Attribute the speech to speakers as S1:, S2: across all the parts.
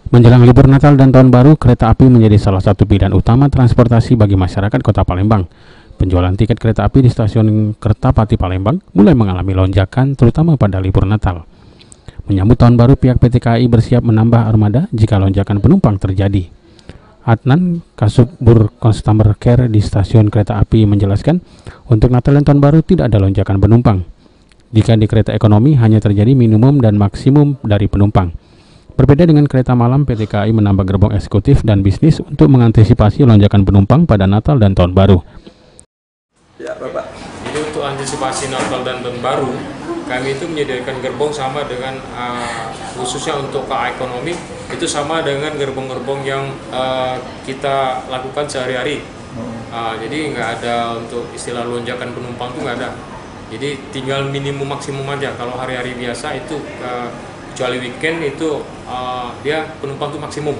S1: Menjelang libur Natal dan Tahun Baru, kereta api menjadi salah satu pilihan utama transportasi bagi masyarakat Kota Palembang. Penjualan tiket kereta api di stasiun Kertapati Palembang mulai mengalami lonjakan, terutama pada libur Natal. Menyambut Tahun Baru, pihak PT KAI bersiap menambah armada jika lonjakan penumpang terjadi. Adnan, Kasubur Customer Care di stasiun kereta api menjelaskan, untuk Natal dan Tahun Baru tidak ada lonjakan penumpang. Jika di kereta ekonomi hanya terjadi minimum dan maksimum dari penumpang. Berbeda dengan kereta malam, PT KAI menambah gerbong eksekutif dan bisnis untuk mengantisipasi lonjakan penumpang pada Natal dan Tahun Baru.
S2: Ya, Bapak. Jadi untuk antisipasi Natal dan Tahun Baru, kami itu menyediakan gerbong sama dengan khususnya untuk KA ekonomi, itu sama dengan gerbong-gerbong yang kita lakukan sehari-hari. Jadi nggak ada untuk istilah lonjakan penumpang itu nggak ada. Jadi tinggal minimum maksimum aja. Kalau hari-hari biasa itu kecuali weekend itu dia penumpang itu maksimum.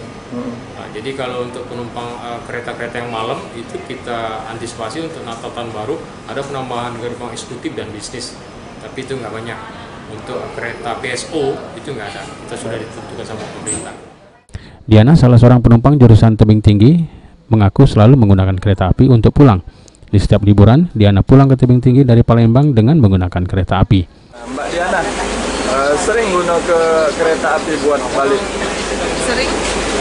S2: Jadi kalau untuk penumpang kereta-kereta yang malam itu kita antisipasi untuk Natal Tahun Baru ada penambahan gerbong eksekutif dan bisnis, tapi itu nggak banyak. Untuk kereta PSO itu nggak ada, kita sudah ditentukan sama pemerintah.
S1: Diana, salah seorang penumpang jurusan Tebing Tinggi, mengaku selalu menggunakan kereta api untuk pulang. Di setiap liburan, Diana pulang ke Tebing Tinggi dari Palembang dengan menggunakan kereta api.
S3: Mbak Diana, sering guna ke kereta api buat balik?
S4: Sering.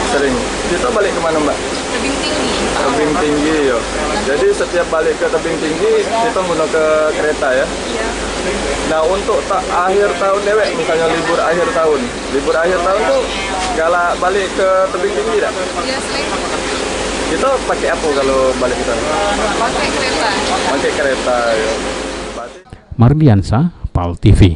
S3: Sering. Kita balik kemana, Mbak?
S4: Tebing Tinggi.
S3: Tebing Tinggi, ya. Jadi setiap balik ke Tebing Tinggi, kita guna ke kereta, ya?
S4: Iya.
S3: Nah, untuk akhir tahun dewek, misalnya libur akhir tahun. Libur akhir tahun tuh galak balik ke Tebing Tinggi tak?
S4: Iya, sering.
S3: Kita pakai apa kalau balik ke sana?
S4: Pakai kereta.
S3: Pakai kereta, ya.
S1: Mardiansa, PAL TV.